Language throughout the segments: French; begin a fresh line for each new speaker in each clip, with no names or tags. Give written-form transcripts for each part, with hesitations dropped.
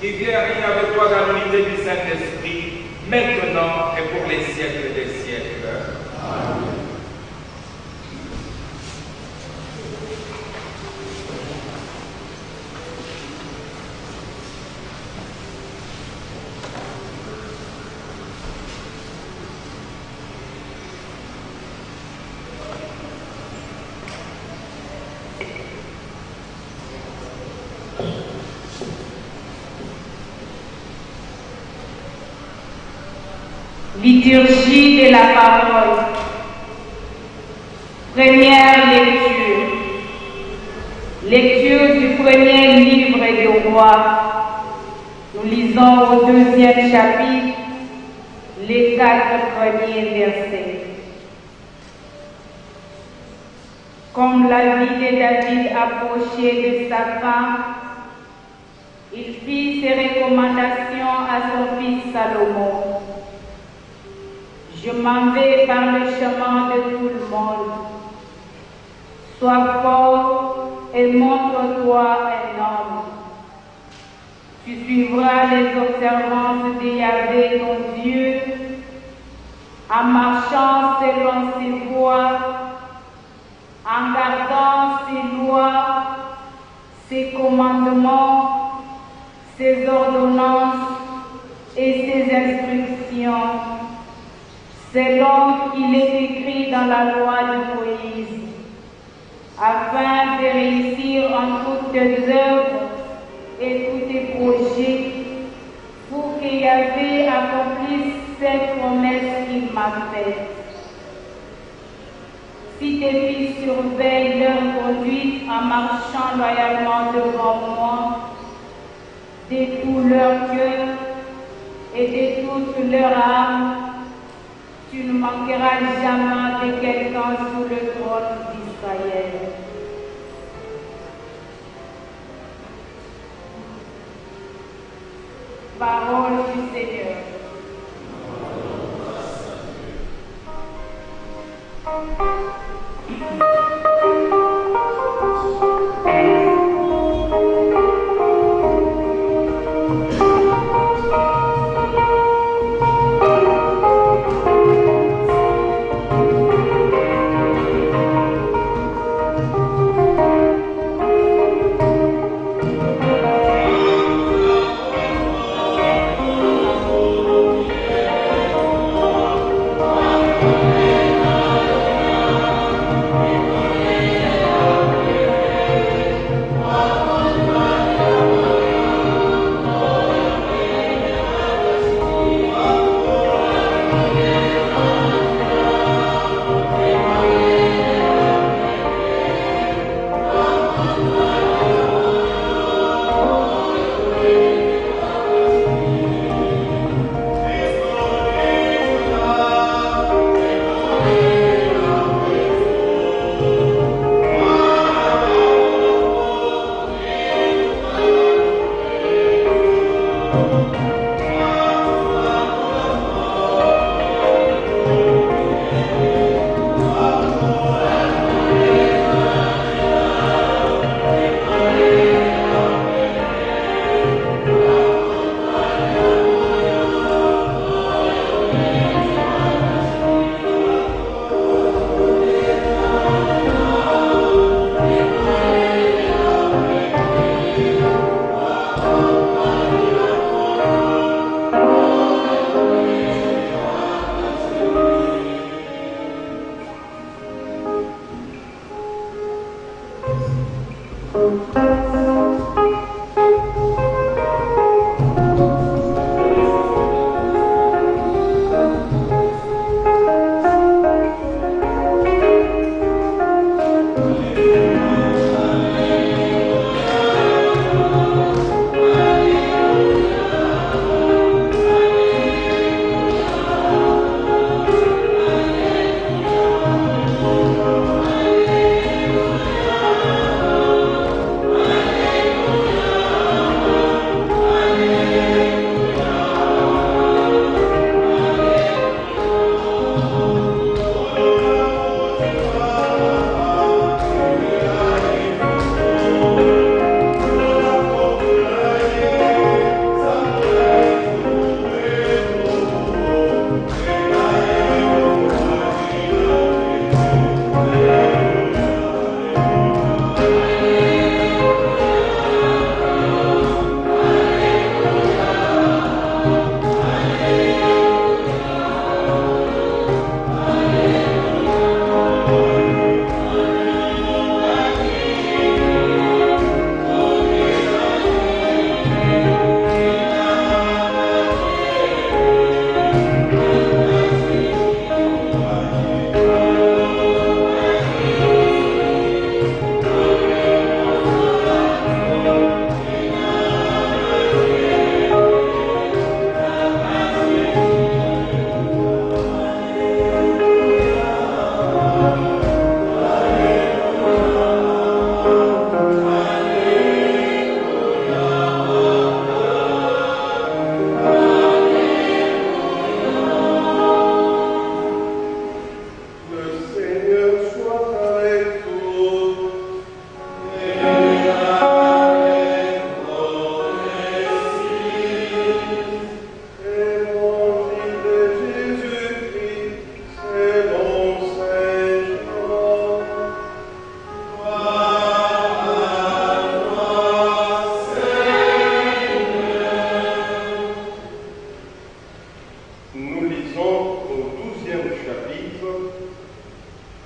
qui vient régner avec toi dans l'unité du Saint-Esprit, maintenant et pour les siècles des siècles. Amen.
Liturgie de la parole. Première lecture. Lecture du premier livre des rois. Nous lisons au 2e chapitre les 4 premiers versets. Comme la vie de David approchait de sa fin, il fit ses recommandations à son fils Salomon. Je m'en vais par le chemin de tout le monde. Sois fort et montre-toi un homme. Tu suivras les observances de Yahvé, ton Dieu, en marchant selon ses voies, en gardant ses lois, ses commandements, ses ordonnances et ses instructions, selon qu'il est écrit dans la loi de Moïse, afin de réussir en toutes tes œuvres et tous tes projets, pour que Yahvé accomplisse cette promesse qu'il m'a faite. Si tes fils surveillent leur conduite en marchant loyalement devant moi, de tout leur cœur et de toute leur âme, tu ne manqueras jamais de quelqu'un sous le trône d'Israël. Parole du Seigneur.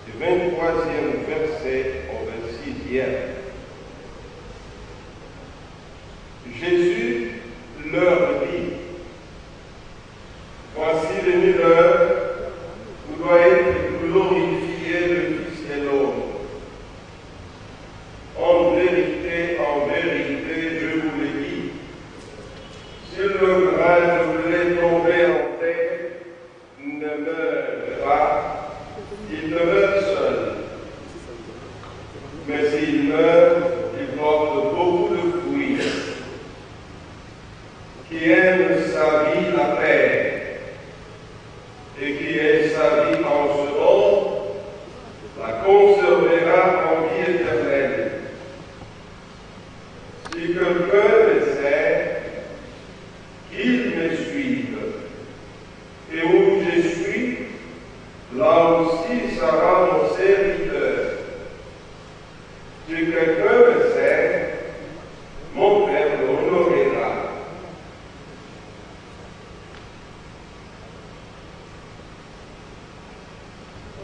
du 23e verset au 26e. Jésus leur dit, voici venue l'heure où doit être glorifié le Fils de l'homme. En vérité, je vous le dis, si le grain de blé tombé en terre ne meurt pas, il demeure seul. Mais s'il meurt, il porte beaucoup de fruits. Qui aime sa vie la perd, et qui aime sa vie en ce monde, la conservera en vie éternelle. Si quelqu'un me sert, qu'il me suive, et où je suis, là aussi sera mon serviteur. Si quelqu'un me sert, mon Père l'honorera.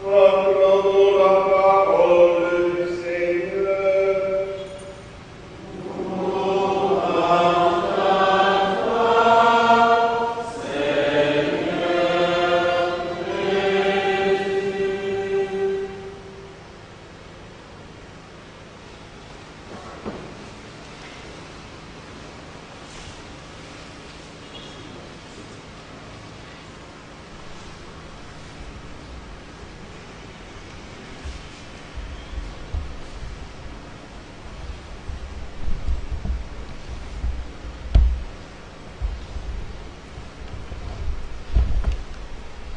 Acclamons la parole du Seigneur.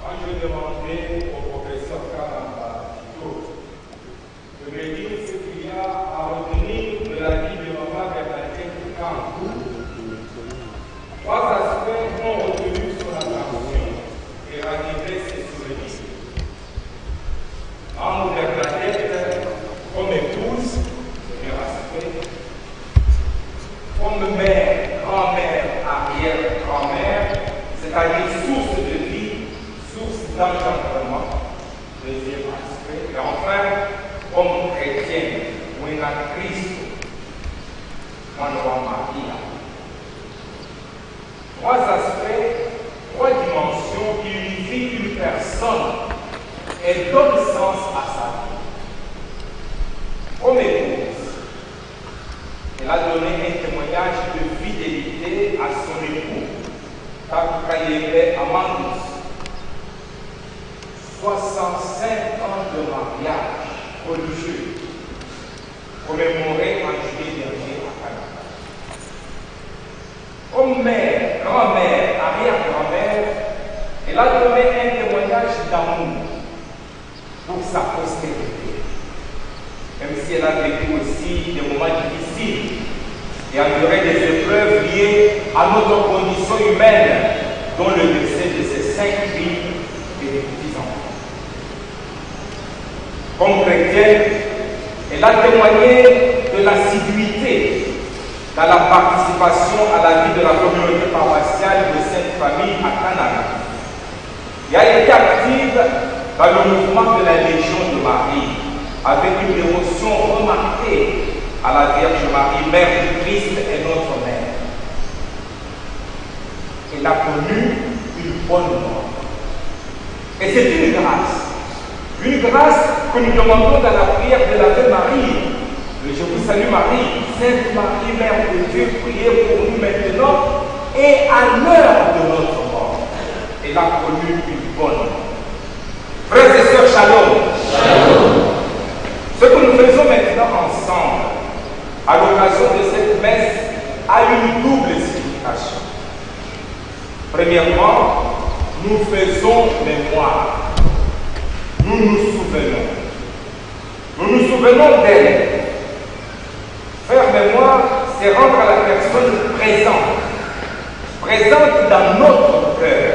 Quand je demandais au professeur Karamba de me dire ce qu'il y a à retenir de la vie de Maman Bernadette Kangou, trois aspects ont retenu son attention et ravivé ses souvenirs. Maman Bernadette, comme épouse, premier aspect, comme mère, grand-mère, arrière-grand-mère, c'est-à-dire source de vie, source d'enchantement, deuxième aspect, et enfin, comme chrétienne, ou une Christ, Manuel Maria. Trois aspects, trois dimensions qui unifient une personne et donnent sens à sa vie. Comme épouse, elle a donné un témoignage de fidélité à son époux, Takayebe Amandus. 65 ans de mariage religieux commémoré en juillet dernier à Canada. Comme mère, grand-mère, arrière-grand-mère, elle a donné un témoignage d'amour pour sa postérité. Même si elle a vécu aussi des moments difficiles et enduré des épreuves liées à notre condition humaine, dont le décès de ses 5 filles et des petits-enfants. Comme chrétienne, elle a témoigné de l'assiduité dans la participation à la vie de la communauté paroissiale de cette famille à Canada. Et a été active dans le mouvement de la Légion de Marie, avec une dévotion remarquée à la Vierge Marie, Mère du Christ et notre Mère. Elle a connu une bonne mort. Et c'est une grâce que nous demandons dans la prière de l'Ave Marie. Je vous salue Marie, Sainte Marie, Mère de Dieu, priez pour nous maintenant et à l'heure de notre mort. Elle a connu une bonne mort. Frères et sœurs, shalom. Shalom. Ce que nous faisons maintenant ensemble, à l'occasion de cette messe, a une double signification. Premièrement, nous faisons mémoire. Nous nous souvenons. Nous nous souvenons d'elle. Faire mémoire, c'est rendre à la personne présente dans notre cœur.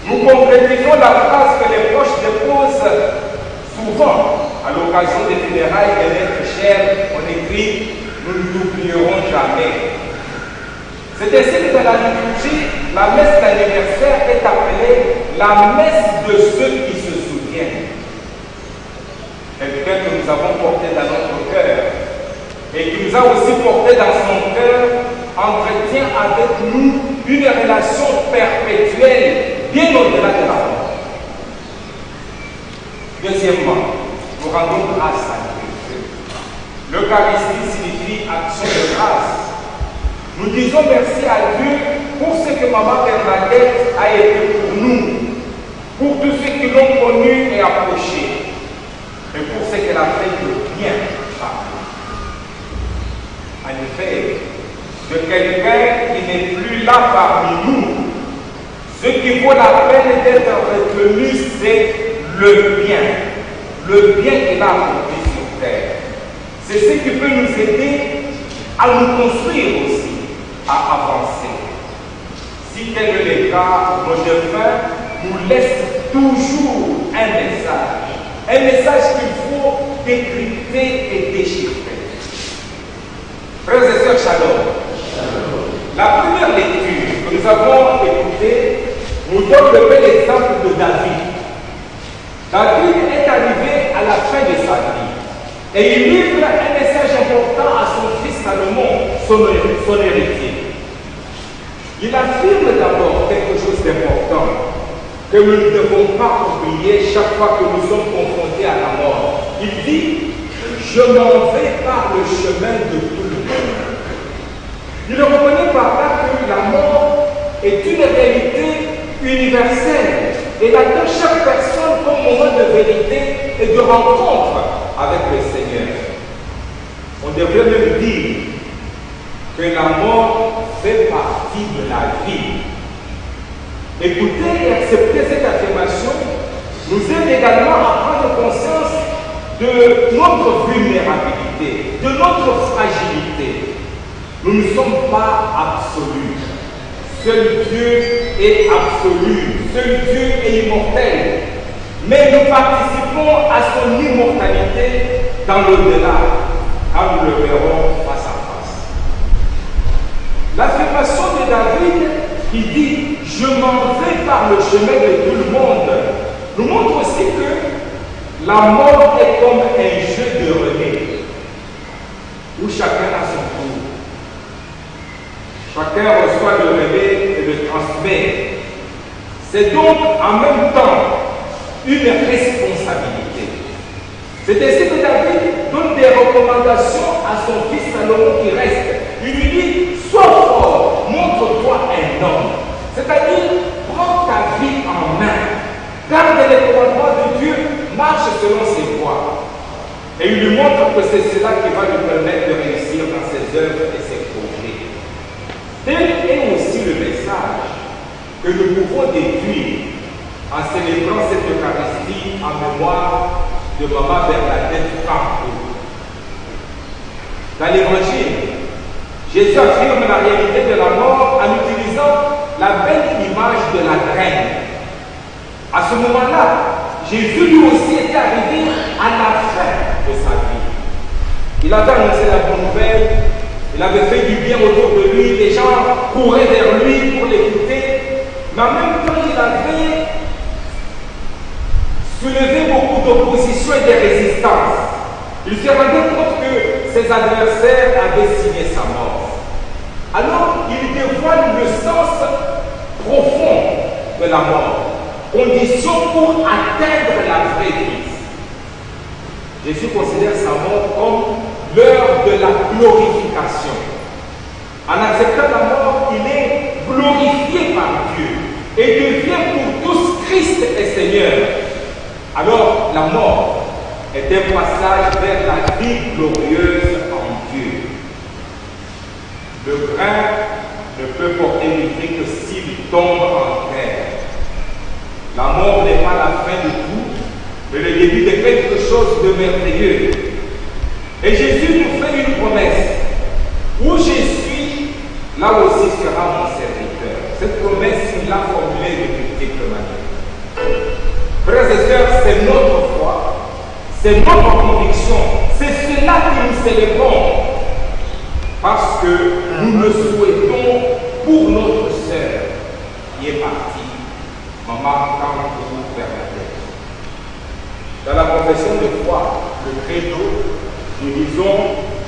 Nous concrétisons la phrase que les proches déposent souvent à l'occasion des funérailles de l'être cher. On écrit « Nous ne l'oublierons jamais ». C'est ainsi que dans la liturgie, la messe d'anniversaire est appelée la messe de ceux qui se souviennent. nous avons porté dans notre cœur et qui nous a aussi porté dans son cœur, entretient avec nous une relation perpétuelle, bien au-delà de la mort. Deuxièmement, nous rendons grâce à Dieu. L'Eucharistie signifie action de grâce. Nous disons merci à Dieu pour ce que Maman Bernadette a été pour nous, pour tous ceux qui l'ont connue et approchée, et pour ce qu'elle a fait de bien par nous. En effet, de quelqu'un qui n'est plus là parmi nous, ce qui vaut la peine d'être retenu, c'est le bien qu'il a accompli sur terre. C'est ce qui peut nous aider à nous construire aussi, à avancer. Si tel est le cas, nos défunts nous laissent toujours un message qu'il faut décrypter et déchiffrer. Frères et sœurs, shalom. La première lecture que nous avons écoutée nous donne le bel exemple de David. David est arrivé à la fin de sa vie et il livre un message important à son fils Salomon, son héritier. Il affirme d'abord quelque chose d'important que nous ne devons pas oublier chaque fois que nous sommes confrontés à la mort. Il dit, je m'en vais par le chemin de tout le monde. Il reconnaît par là que la mort est une réalité universelle et attend chaque personne comme moment de vérité et de rencontre avec le Seigneur. On devrait même dire que la mort fait partie de la vie. Écouter et accepter cette affirmation nous aide également à prendre conscience de notre vulnérabilité, de notre fragilité. Nous ne sommes pas absolus. Seul Dieu est absolu. Seul Dieu est immortel. Mais nous participons à son immortalité dans l'au-delà, quand nous le verrons face à face. L'affirmation de David qui dit « Je m'en vais par le chemin de tout le monde » nous montre aussi que la mort est comme un jeu de relais où chacun a son tour. Chacun reçoit le relais et le transmet. C'est donc en même temps une responsabilité. C'est ainsi que David donne des recommandations à son fils Salomon qui reste. Il lui dit, sois fort, montre-toi un homme. C'est-à-dire, prends ta vie en main. Garde les commandements de Dieu, marche selon ses voies. Et il lui montre que c'est cela qui va lui permettre de réussir dans ses œuvres et ses projets. Tel est aussi le message que nous pouvons déduire en célébrant cette Eucharistie en mémoire de Maman Bernadette Campo. Dans l'Évangile, Jésus affirme la réalité de la mort en utilisant la belle image de la graine. À ce moment-là, Jésus lui aussi était arrivé à la fin de sa vie. Il avait annoncé la bonne nouvelle, il avait fait du bien autour de lui, les gens couraient vers lui pour l'écouter, mais en même temps, il avait soulevé beaucoup d'opposition et de résistance. Il se rendait compte que ses adversaires avaient signé sa mort. Alors, il dévoile le sens profond de la mort, condition pour atteindre la vraie vie. Jésus considère sa mort comme l'heure de la glorification. En acceptant la mort, il est glorifié par Dieu et devient pour tous Christ et Seigneur. Alors, la mort est un passage vers la vie glorieuse en Dieu. Le grain ne peut porter du fruit que s'il tombe en terre. La mort n'est pas la fin de tout, mais le début de quelque chose de merveilleux. Et Jésus nous fait une promesse. Où je suis, là aussi sera mon serviteur. Cette promesse, il l'a formulée de multiples manières. Frères et sœurs, c'est notre foi, c'est notre conviction, c'est cela que nous célébrons. Parce que nous le souhaitons pour notre sœur qui est partie. Maman Campo Bernadette. Dans la confession de foi, le credo, nous disons,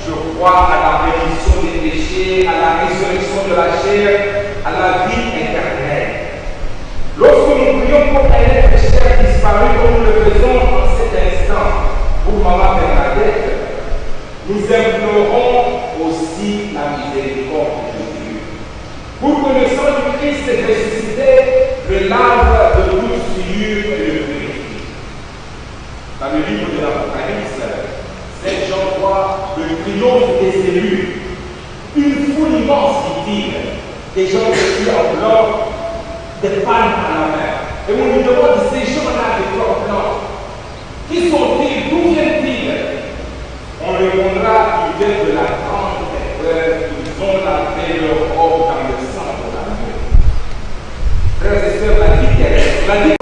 je crois à la rémission des péchés, à la résurrection de la chair, à la vie éternelle. Lorsque nous prions pour un être cher disparu, comme nous le faisons en cet instant pour Maman Bernadette, nous implorons aussi la miséricorde de Dieu. Pour que le sang du Christ ressuscité le lave de toute souillure et le purifie. Dans le livre de l'Apocalypse, Saint Jean voit le triomphe des élus, une foule immense, dit-il, des gens vêtus en blanc, des palmes à la main. Et on nous demande ces gens-là de corps blanc. Qui sont-ils? D'où viennent-ils? On répondra qu'ils viennent de la grande terreur, ils ont lavé leur robe dans le sang de l'agneau. Frères et sœurs, la vie terrestre, la vie.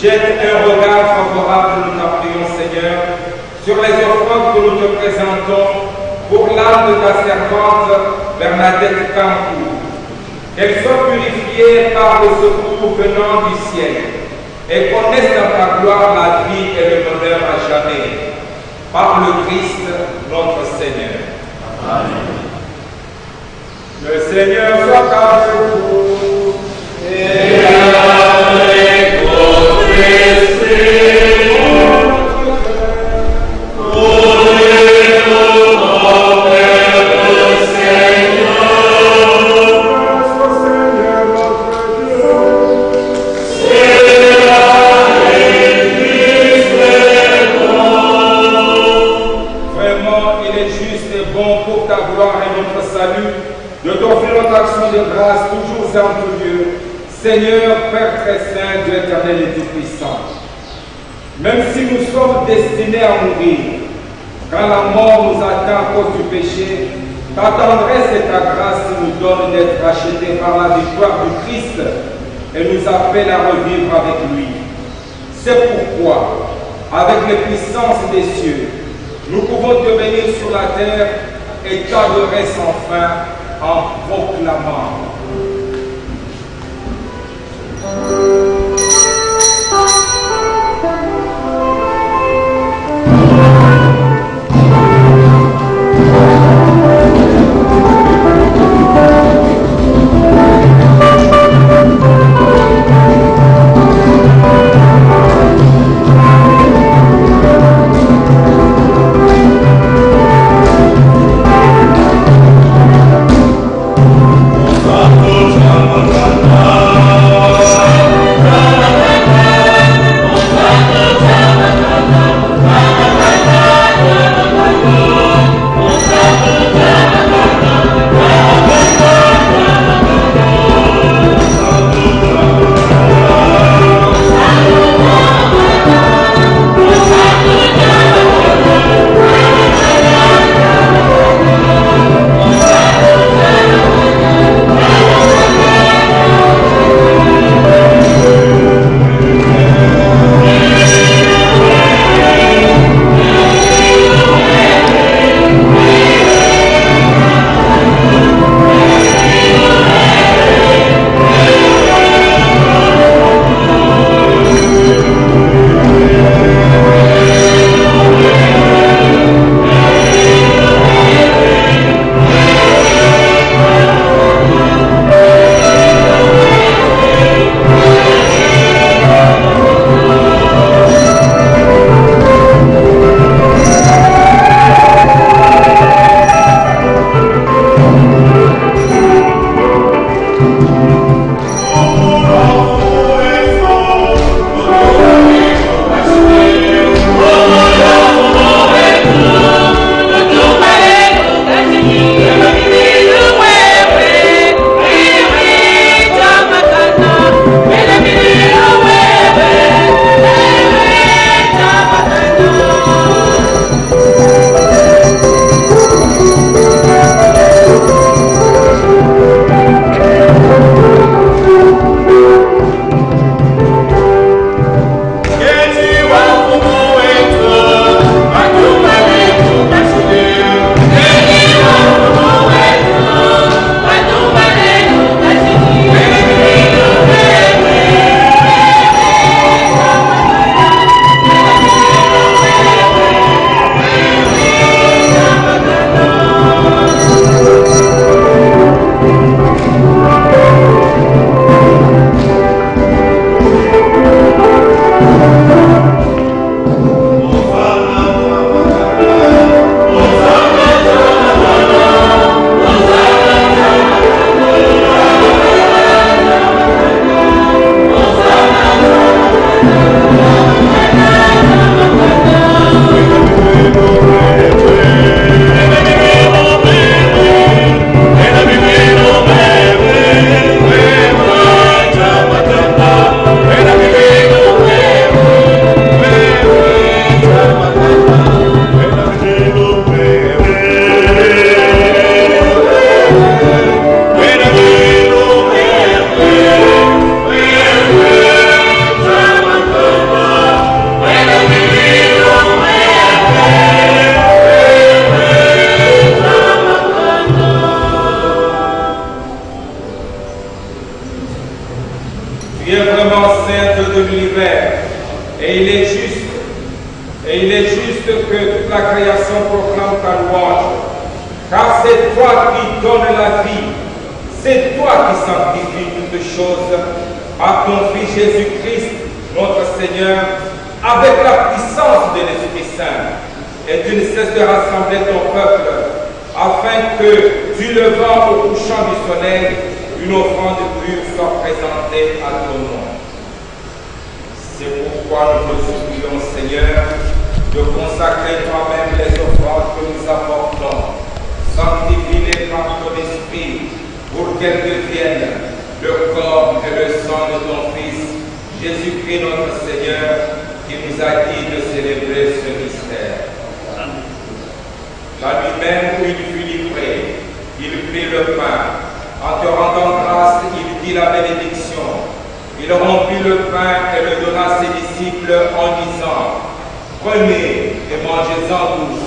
Jette un regard favorable, nous t'en prions, Seigneur, sur les offrandes que nous te présentons pour l'âme de ta servante Bernadette Campou, qu'elles soient purifiées par le secours venant du ciel et connaissent dans ta gloire la vie et le bonheur à jamais. Par le Christ, notre Seigneur. Amen.
Le Seigneur soit avec vous.
Et avec votre esprit.
De t'offrir notre action de grâce toujours et en tout lieu, Seigneur, Père très saint, Dieu éternel et tout-puissant. Même si nous sommes destinés à mourir, quand la mort nous attend à cause du péché, ta tendresse et ta grâce nous donnent d'être rachetés par la victoire du Christ et nous appellent à revivre avec lui. C'est pourquoi, avec les puissances des cieux, nous pouvons te bénir sur la terre et t'adorer sans fin en proclamant.
Amen.
car c'est toi qui donnes la vie, c'est toi qui sanctifies toutes choses par ton Fils Jésus-Christ, notre Seigneur, avec la puissance de l'Esprit Saint. Et tu ne cesses de rassembler ton peuple, afin que, du levant au couchant du soleil, une offrande pure soit présentée à ton nom. C'est pourquoi nous te supplions, Seigneur, de consacrer toi-même les offrandes que nous apportons. Sanctifie-les par ton esprit, pour qu'elles deviennent le corps et le sang de ton Fils, Jésus-Christ notre Seigneur, qui nous a dit de célébrer ce mystère. La nuit même où il fut livré, il prit le pain. En te rendant grâce, il dit la bénédiction. Il rompit le pain et le donna à ses disciples en disant, « Prenez et mangez-en tous.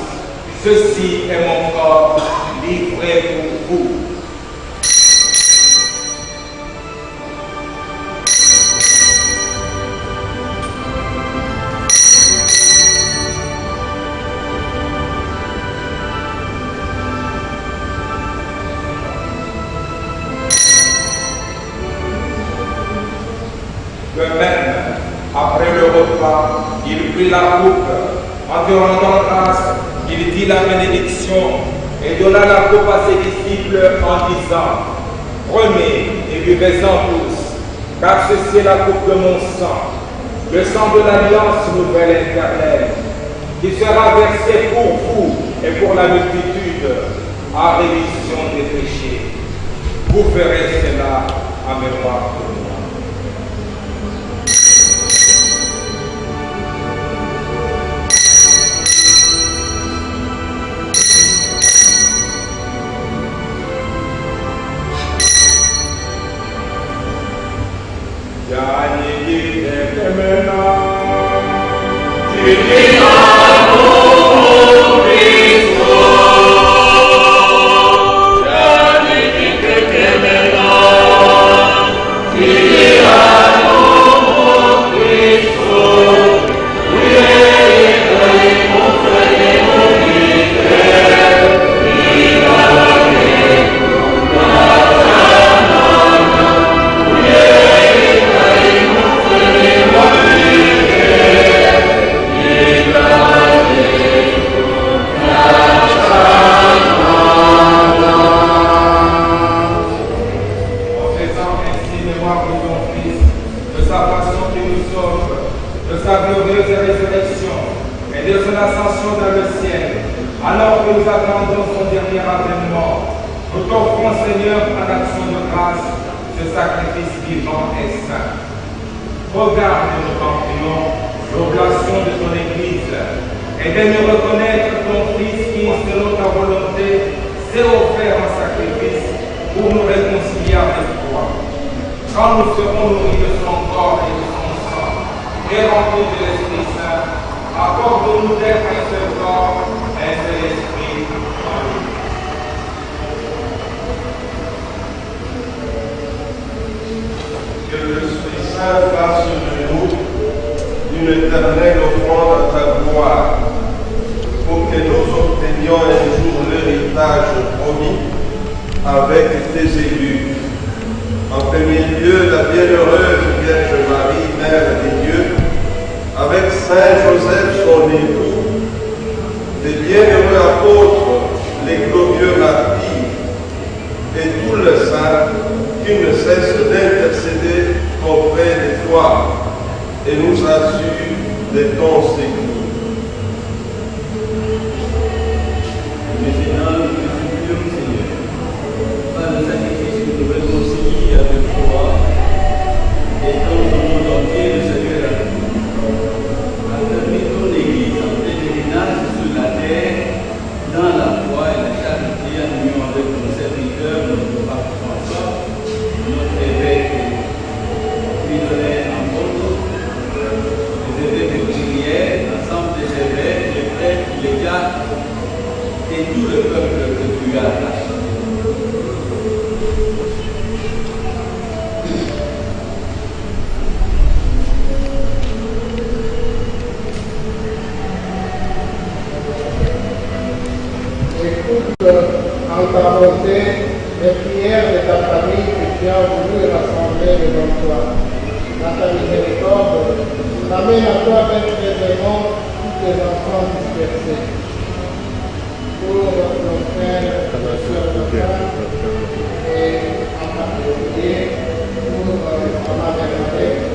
Ceci est mon corps livré pour vous. » De même, après le repas, il prit la coupe. En te rendant grâce, il dit la bénédiction et donna la coupe à ses disciples en disant, « Prenez et buvez-en tous, car ceci est la coupe de mon sang, le sang de l'alliance nouvelle et éternelle, qui sera versé pour vous et pour la multitude à rémission des péchés. Vous ferez cela à mémoire de moi. »
en ta bonté les prières de ta famille que tu as voulu rassembler devant toi. Dans ta miséricorde, ramène à toi avec aisément tous tes enfants dispersés. Pour nos frères et sœurs de frères, et en particulier pour Maman Bernadette,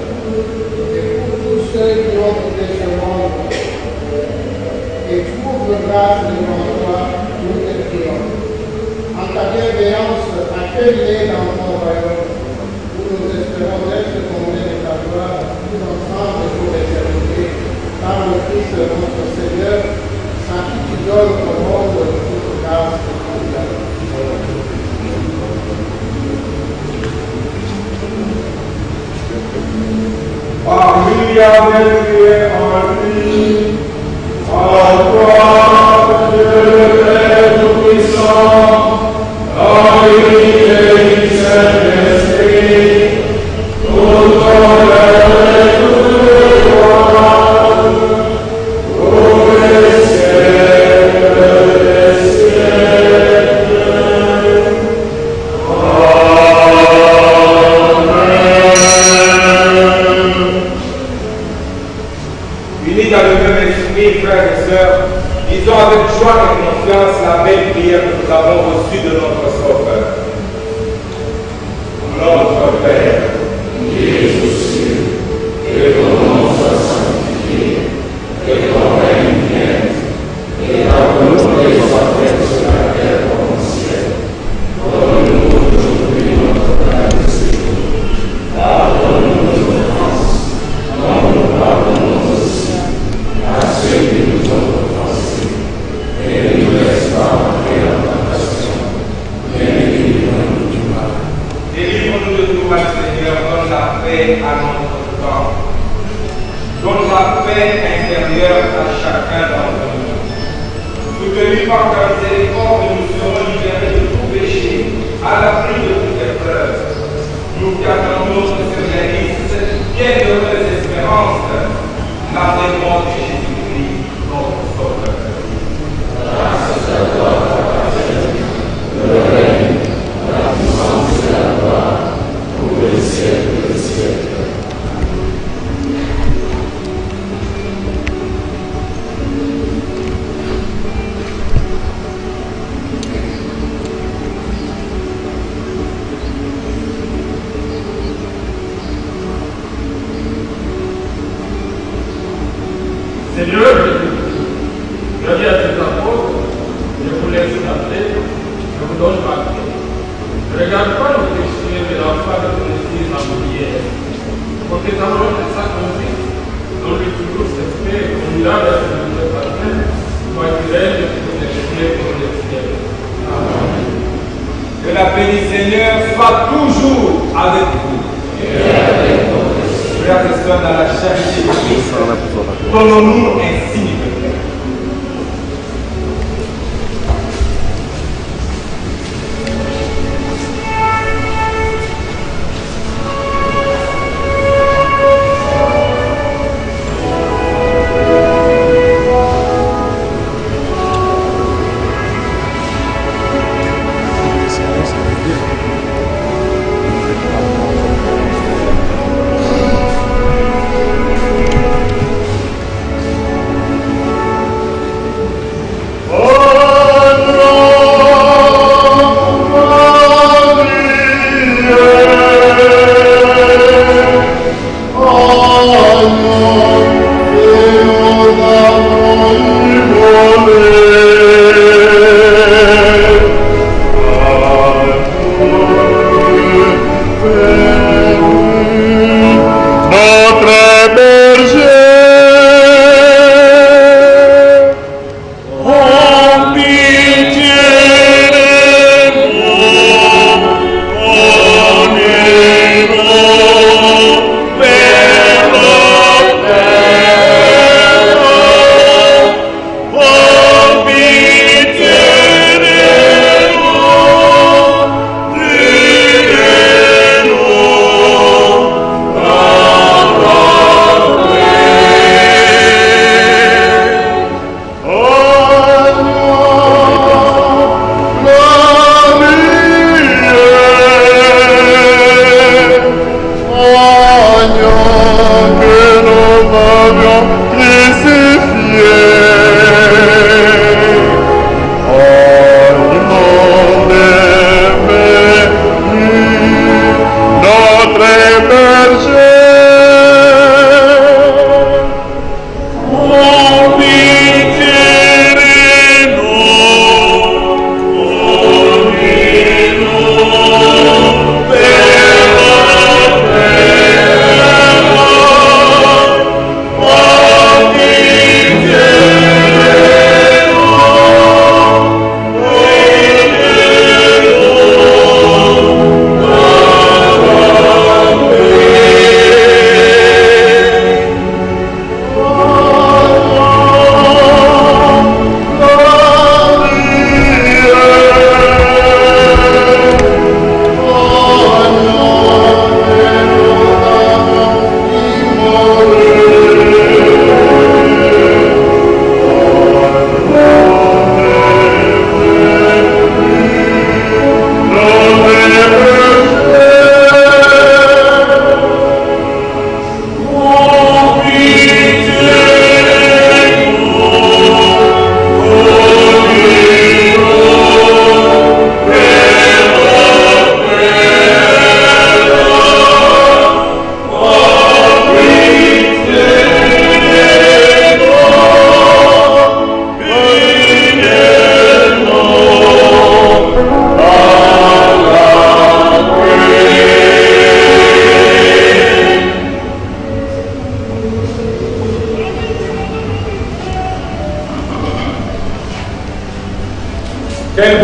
et pour tous ceux qui ont quitté ce monde, et trouve grâce devant toi, nous te prions. En ta bienveillance, accueille-les dans ton royaume, où nous espérons être comblés de ta gloire, tous ensemble et pour l'éternité, par le Christ notre Seigneur, sans qui tu donnes au monde toute grâce et toute grâce.
Alléluia, Dieu en lui, à toi, Dieu le Père Tout-Puissant, à l'unité du Saint-Esprit, tout honneur et toute gloire, pour les siècles des siècles.
Unis dans le même esprit, frères et sœurs, disons avec joie et confiance la belle prière que nous avons reçue de notre Sauveur. Notre Père, qui es aux cieux, que ton nom soit sanctifié, que ton règne vienne, et ta volonté soit faite sur la terre comme au ciel. Donne-nous aujourd'hui notre pain de ce jour. Pardonne-nous nos offenses, comme nous pardonnons aussi à ceux qui nous ont offensés. Et ne nous laisse pas entrer en tentation, mais délivre-nous du mal. Délivre-nous de tout mal, Seigneur, donne la paix à notre temps. Donne la paix intérieure à chacun d'entre nous. Soutenus par ta miséricorde, nous serons libérés de tout péché, à l'abri de toute épreuve. Nous qui attendons sur l'Église, bienheureuse espérance, l'avènement de Jésus-Christ, notre Sauveur. Grâce à toi, le règne, la puissance et la gloire, pour les siècles des siècles.
Seigneur, je viens à cet apôtre, je vous laisse entrer, je vous donne ma paix. Ne regarde pas nos péchés, mais l'enfant de ton esprit ma prière. Pour que ta volonté s'accomplisse, dans le toujours s'espère qu'on ira vers ce nouveau parfait, toi qui règnes pour l'éternité pour les siècles. Amen.
Que la paix du Seigneur soit toujours avec vous. Frères et sœurs, dans la charité de Christ, donnons-nous un signe de paix.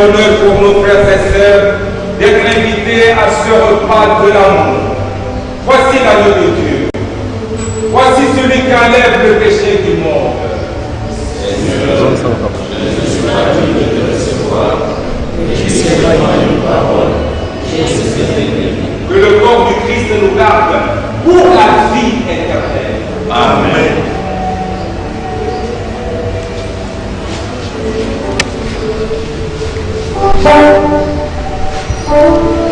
l'honneur pour nos frères et sœurs d'être invités à ce repas de l'amour. Voici l'agneau de Dieu. Voici celui qui enlève le péché du monde. Que le corps du Christ nous garde pour la vie éternelle. Amen.
Amen.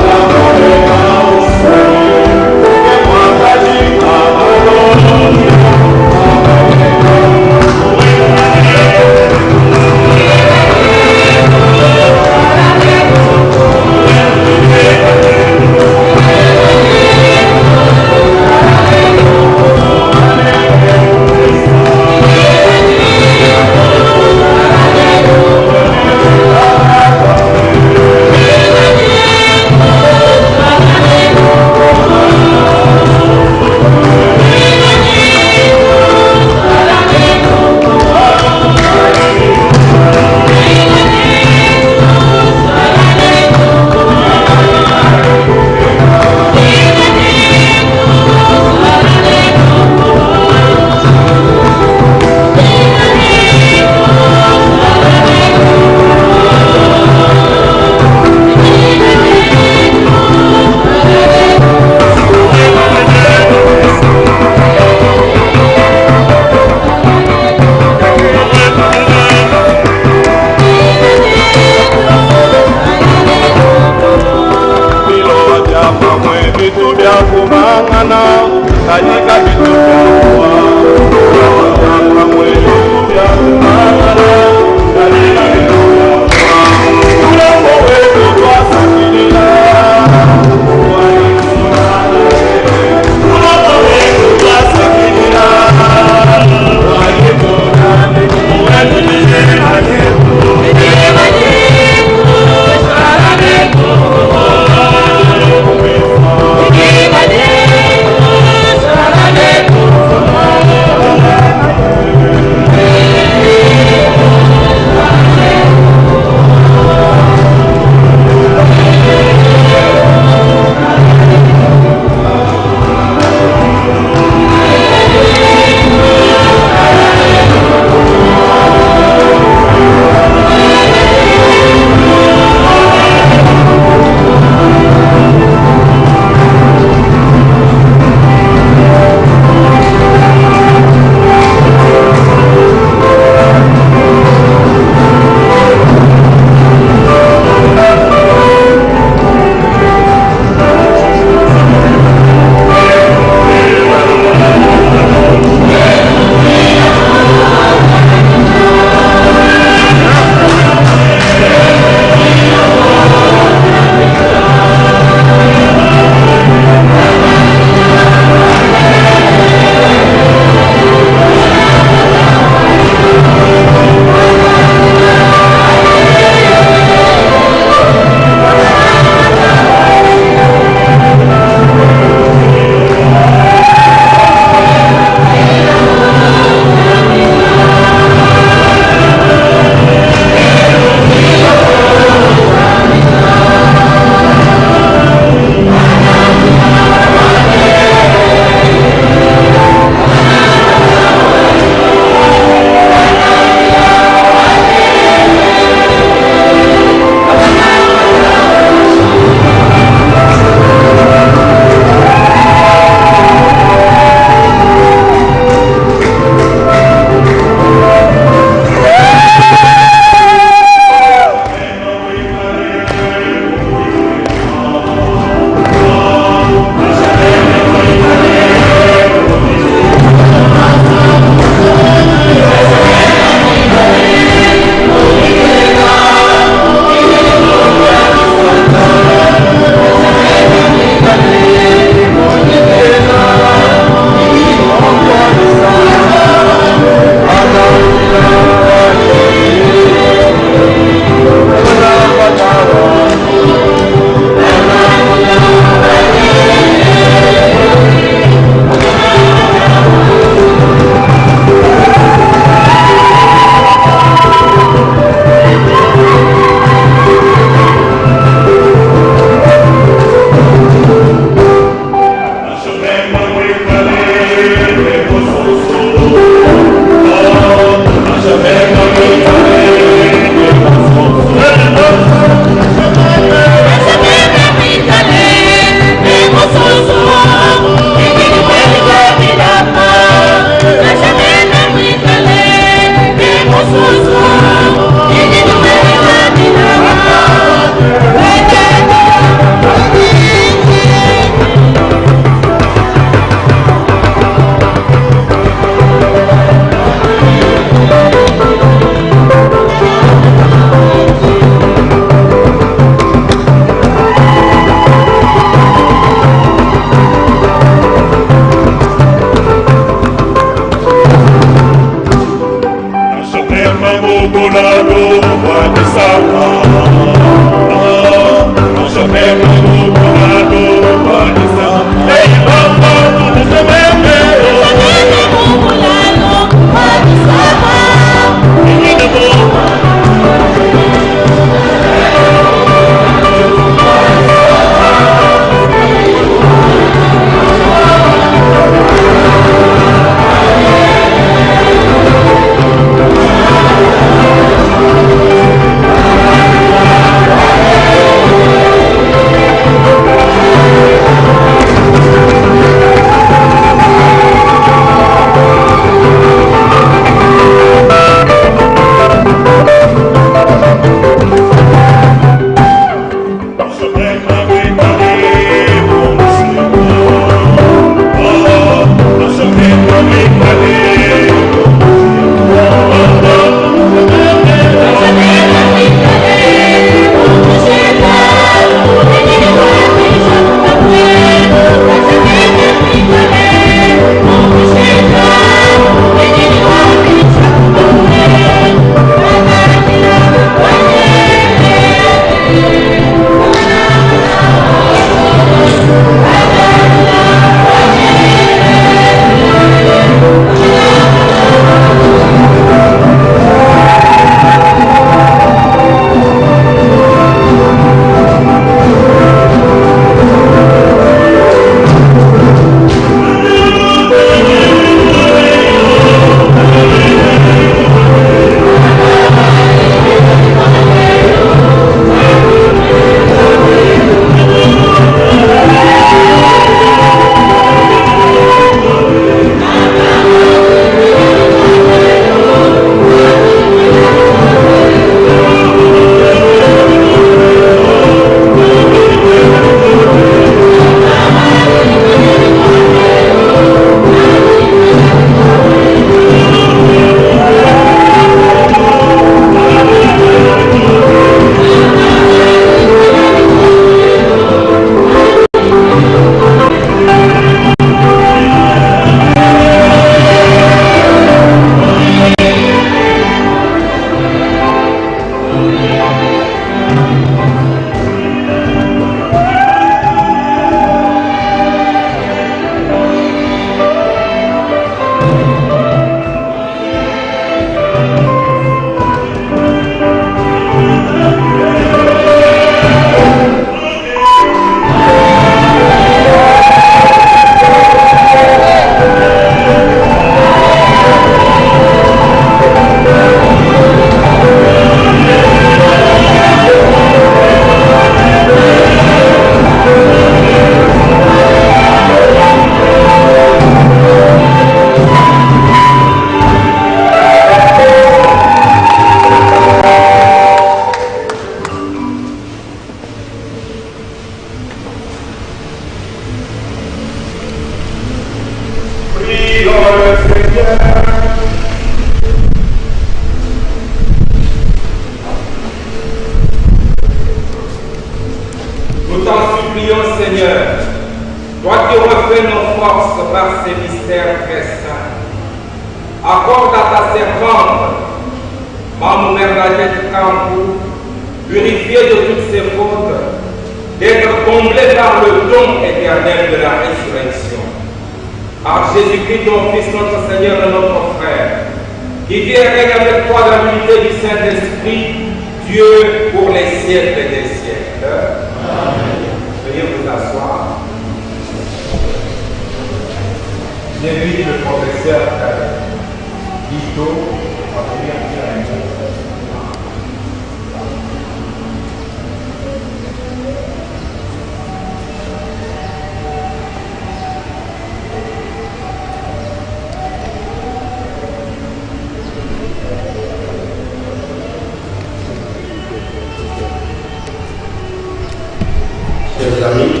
Chers amis,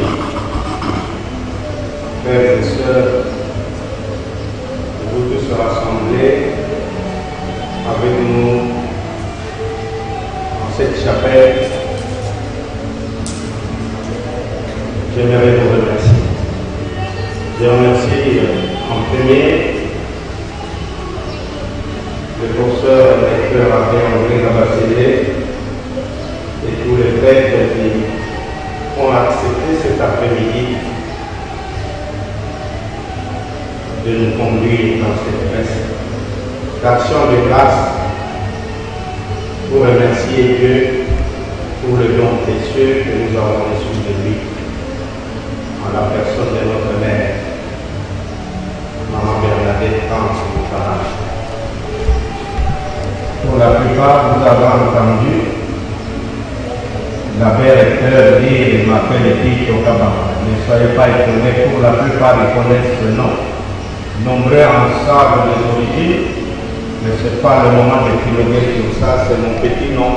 frères et sœurs, vous tous rassemblés avec nous dans cette chapelle, j'aimerais vous remercier. Je remercie en premier le professeur
frères André Nabacélé et tous les prêtres qui ont accepté cet après-midi de nous conduire dans cette messe d'action de grâce pour remercier Dieu pour le don précieux que nous avons reçu de lui en la personne de notre mère, Maman Bernadette France Moutara. Pour la plupart, nous avons entendu l'abbé recteur dire « Je m'appelle Tito Kabama ». Ne soyez pas étonnés, pour la plupart, ils connaissent ce nom. Nombreux en savent les origines, mais ce n'est pas le moment de piloter sur ça, c'est mon petit nom.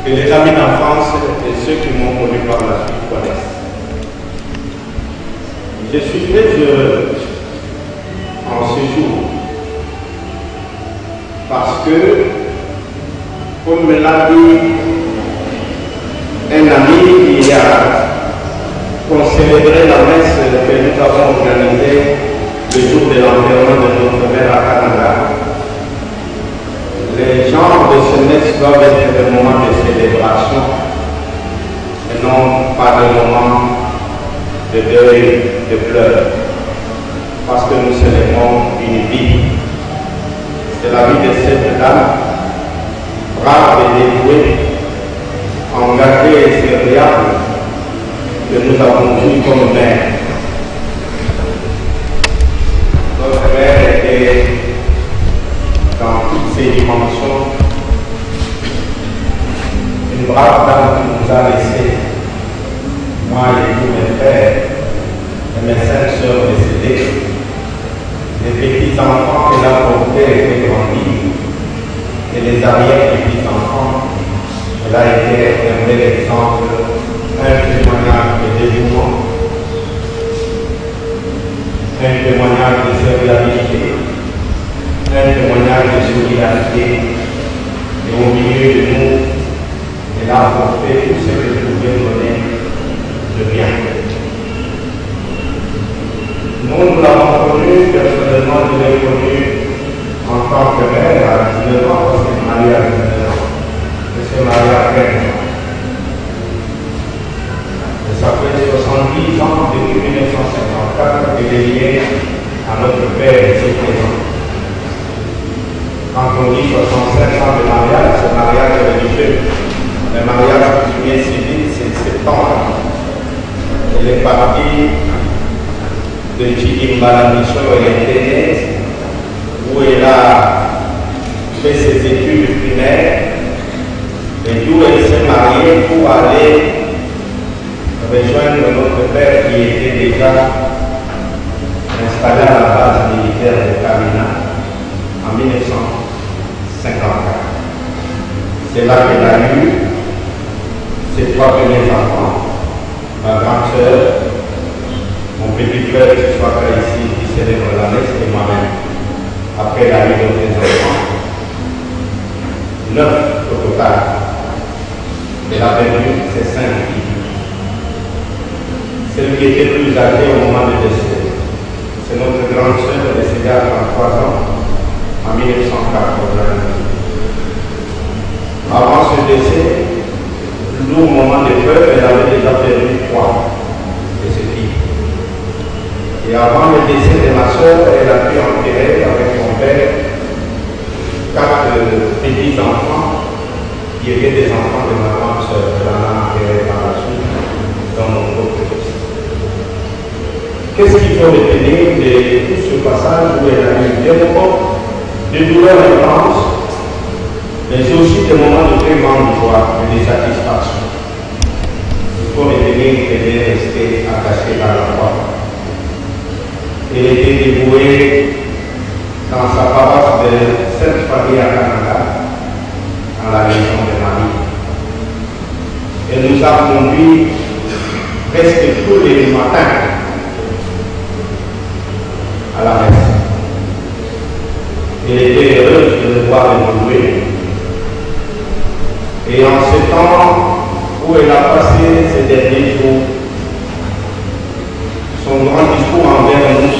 Que les amis d'enfance et ceux qui m'ont connu par la suite connaissent. Je suis très heureux en ce jour parce que, comme me l'a dit un ami qui a célébré la messe que nous avons organisée le jour de l'enterrement de notre mère à Canada, les gens de ce messe doivent être des moments de célébration et non pas des moments de deuil, de pleurs, parce que nous célébrons une vie. C'est la vie de cette dame, brave et dévouée, engagée et serviable, que nous avons vue comme mère. Notre mère était dans toutes ses dimensions une brave dame qui nous a laissé, moi et tous mes frères, et mes 5 sœurs décédées, les petits-enfants qu'elle a portés et fait grandir, et les arrière-petits-enfants. Elle a été un bel exemple, un témoignage de dévouement, un témoignage de serviabilité, un témoignage de solidarité, et au milieu de nous, elle a apporté tout ce que je pouvais donner de bien. Nous l'avons connu, personnellement, je l'ai connu en tant que mère à 19 ans, parce qu'elle est mariée à 19 ans. Je suis marié à 15 ans. Et ça fait 70 ans depuis 1954 qu'elle est liée à notre père ici présent. Quand on dit 65 ans de mariage, c'est mariage religieux. Le mariage coutumier civil, c'est 7 ans. Elle est partie de Chidimbala Mission Électronique, où elle a fait ses études primaires et d'où elle s'est mariée pour aller rejoindre notre père qui était déjà installé à la base militaire de Kamina en 1954. C'est là qu'elle a eu ses 3 premiers enfants, ma grande sœur, mon petit frère qui soit là ici, qui célèbre la messe, et moi-même. Après, il a eu d'autres enfants. 9 au total. Elle a perdu ses 5 filles. Celle qui était plus âgée au moment du décès, c'est notre grande sœur décédée à 33 ans en 1980. Avant ce décès, lourd moment de peur, elle avait déjà perdu 3 de ses filles. Et avant le décès de ma soeur, elle a pu enterrer avec son père 4 petits-enfants qui étaient des enfants de ma grande soeur. Elle en a enterré par la suite dans mon propre fils. Qu'est-ce qu'il faut retenir de tout ce passage où elle a eu des moments de douleur intense, mais aussi des moments de très grande joie et de satisfaction? Il faut retenir qu'elle est restée attachée à la foi. Elle était dévouée dans sa paroisse de Sainte-Famille à Canada, dans la région de Marie. Elle nous a conduits presque tous les matins à la messe. Elle était heureuse de le voir évoluer. Et en ce temps où elle a passé ces derniers jours, son grand discours envers nous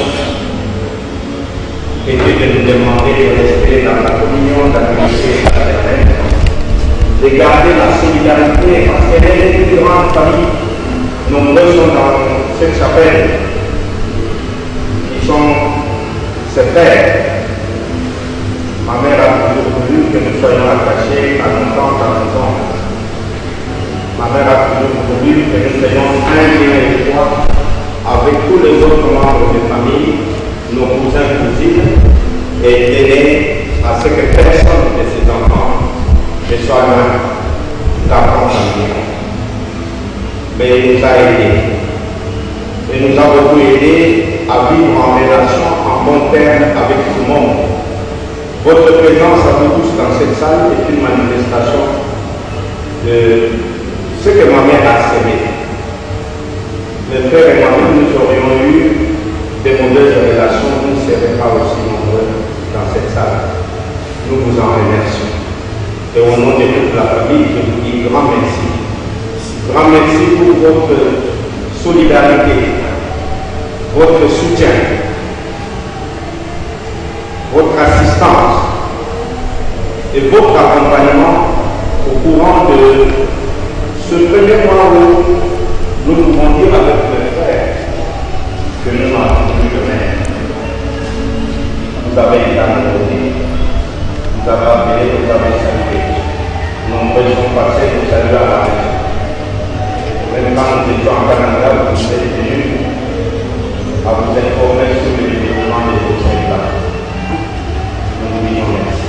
était de nous demander de rester dans la communauté garder la solidarité parce qu'elle est une grande famille. Nombreux sont dans cette chapelle qui sont ses pères. Ma mère a toujours voulu que nous soyons attachés à nos tantes, à nos oncles. Ma mère a toujours voulu que nous soyons un lien étroit avec tous les autres membres de famille, nos cousins, cousines, et tenait à ce que personne de ses enfants ne soit loin d'apprendre à vivre. Mais il nous a aidés. Et nous a beaucoup aidés à vivre en relation, en bon terme avec tout le monde. Votre présence à vous tous dans cette salle est une manifestation de ce que ma mère a semé. Mes frères et moi-même, nous aurions eu des mauvaises relations, vous ne serez pas aussi nombreux dans cette salle. Nous vous en remercions. Et au nom de toute la famille, je vous dis grand merci. Grand merci pour votre solidarité, votre soutien, votre assistance et votre accompagnement au courant de ce premier mois où nous pouvons dire avec mes frères que nous n'avons plus de mère. Vous avez été à nos côtés, vous avez appelé, vous avez salué. Nombreux sont passés pour saluer à la maison. Même quand nous étions en Canada, vous êtes venus à vous informer sur le développement de vos États. Nous vous disons merci.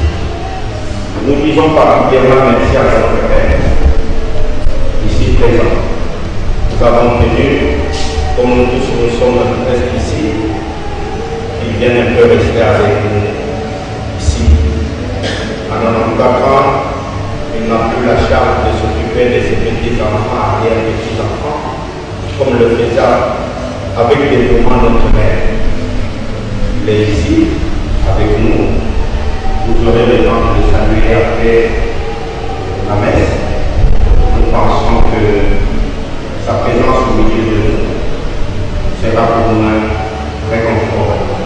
Nous disons particulièrement merci à notre Père, ici présent. Nous avons tenu, comme nous tous nous sommes presque ici, il vient un peu rester avec nous ici. À 94 ans, il n'a plus la charge de s'occuper de ses petits-enfants, arrière-petits-enfants, comme le faisait avec dévouement notre mère. Il est ici, avec nous. Vous aurez le temps de le saluer après la messe. Nous pensons que sa présence au milieu de nous sera pour nous réconfortant.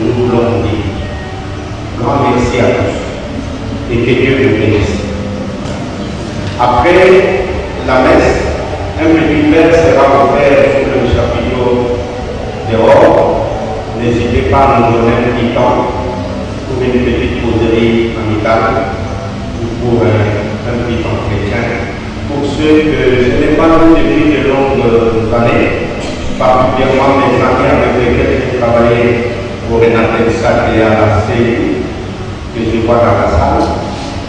Nous voulons vous dire grand merci à tous et que Dieu vous bénisse. Après la messe, un petit verre sera ouvert sur le chapiteau dehors. N'hésitez pas à nous donner un petit temps pour une petite causerie amicale ou pour un petit entretien. Pour ceux que je n'ai pas vu depuis de longues années, particulièrement mes amis avec lesquels j'ai travaillé pour Renatel Sac et à la CEI, que je vois dans la salle,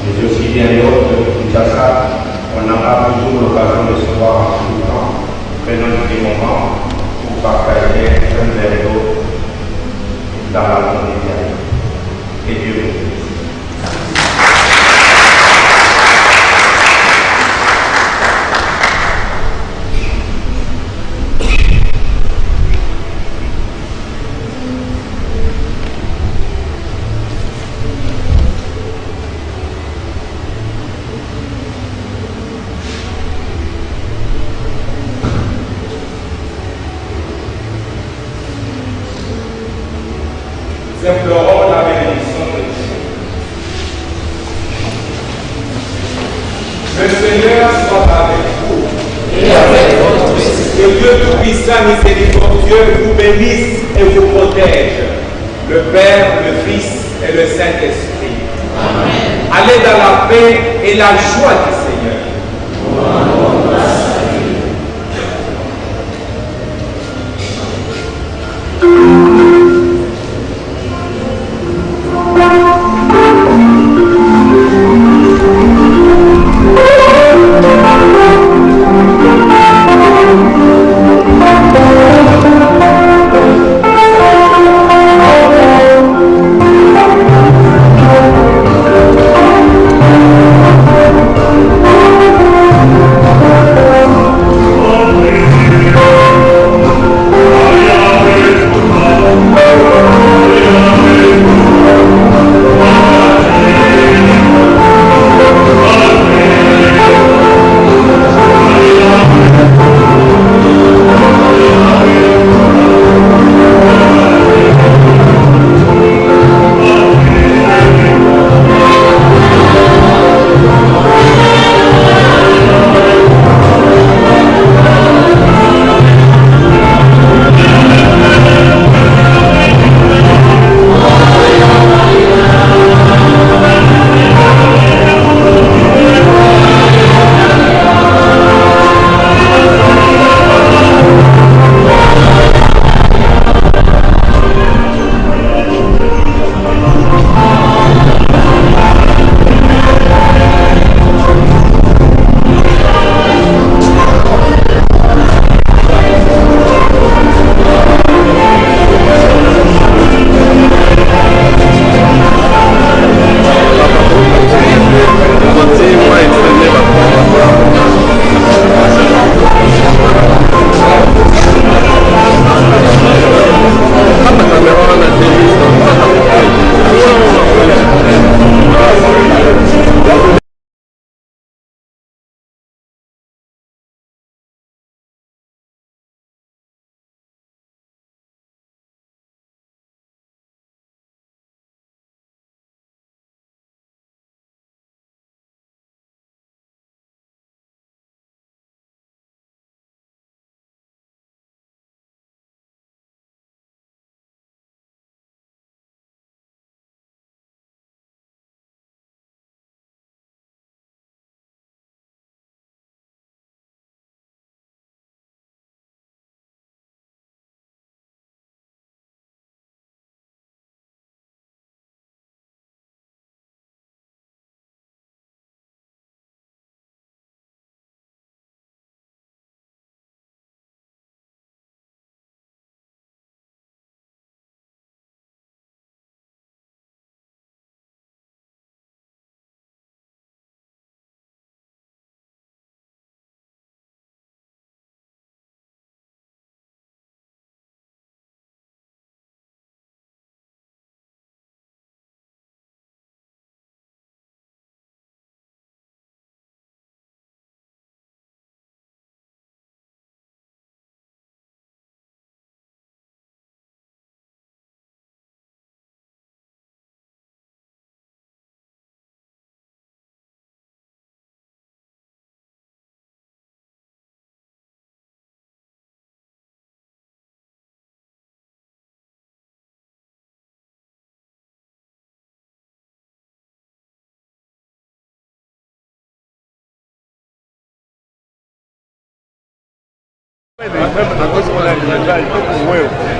mais aussi bien d'autres de Kinshasa, on n'a pas toujours l'occasion de se voir en tout temps. Prenons un petit moment pour partager un verre d'eau dans la convivialité. Et Dieu vous bénisse.
Nous implorons la bénédiction de Dieu. Le Seigneur soit avec vous.
Et avec votre esprit.
Que Dieu Tout-Puissant miséricordieux vous bénisse et vous protège. Le Père, le Fils et le Saint-Esprit.
Amen.
Allez dans la paix et la joie du Seigneur.
Amen.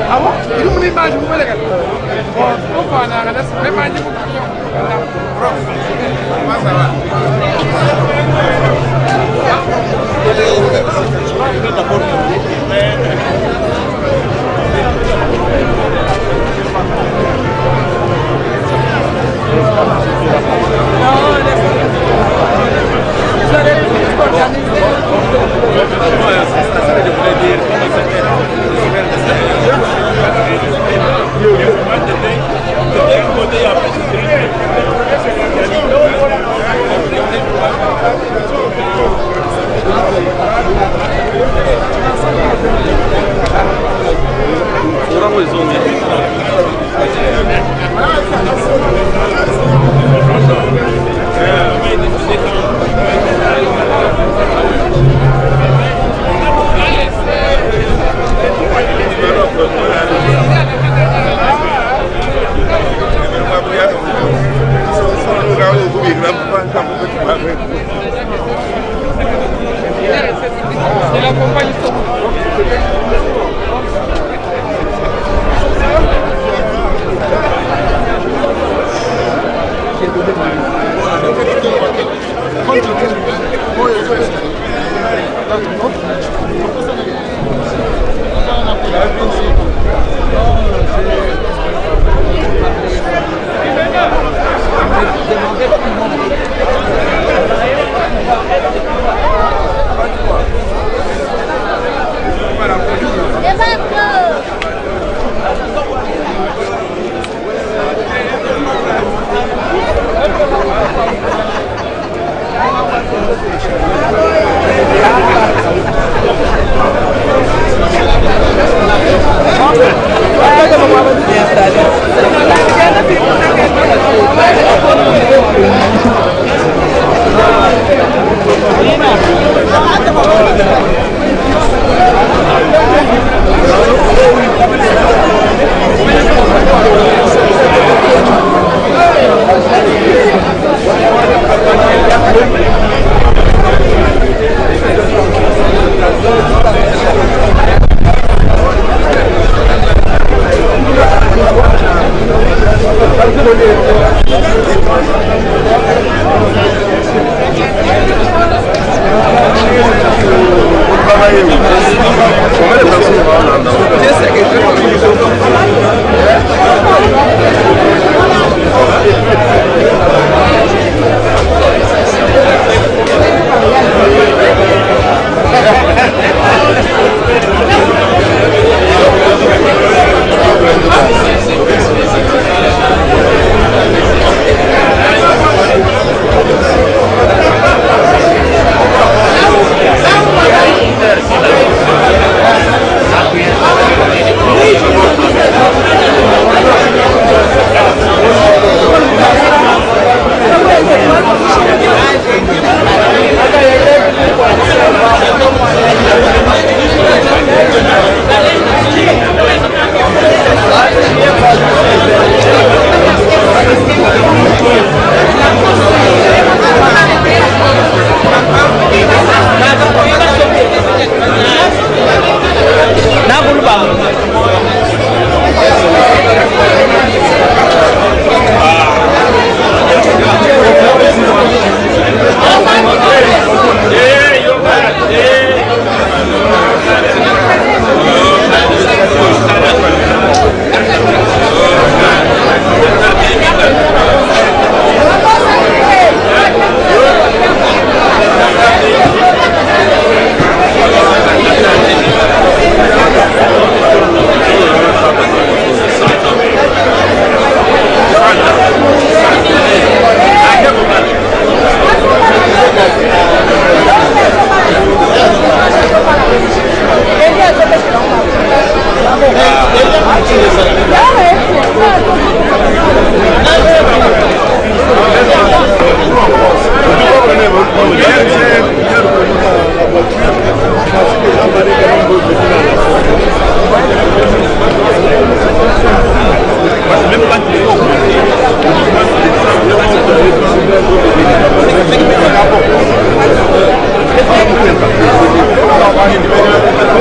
Ah bon? Il nous image, vous voulez que on va en arrêter, même pas dire ça va.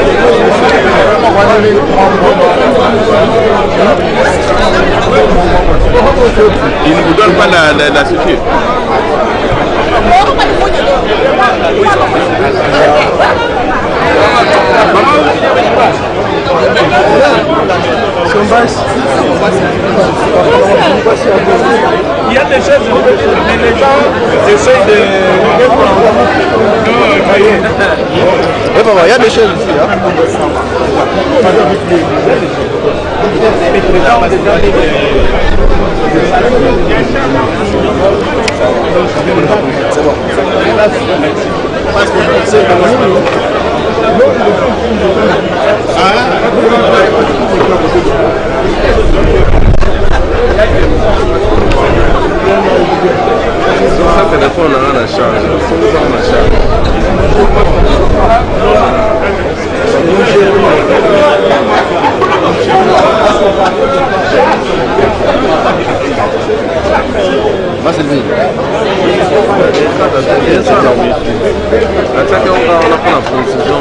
Gracias.
pas la structure.
Il y a des choses, mais les gens essayent de...
Il y a des choses ici.
C'est bon. Parce que c'est
ça téléphone on a la charge.
Va c'est lui.
Attaque on va prendre la position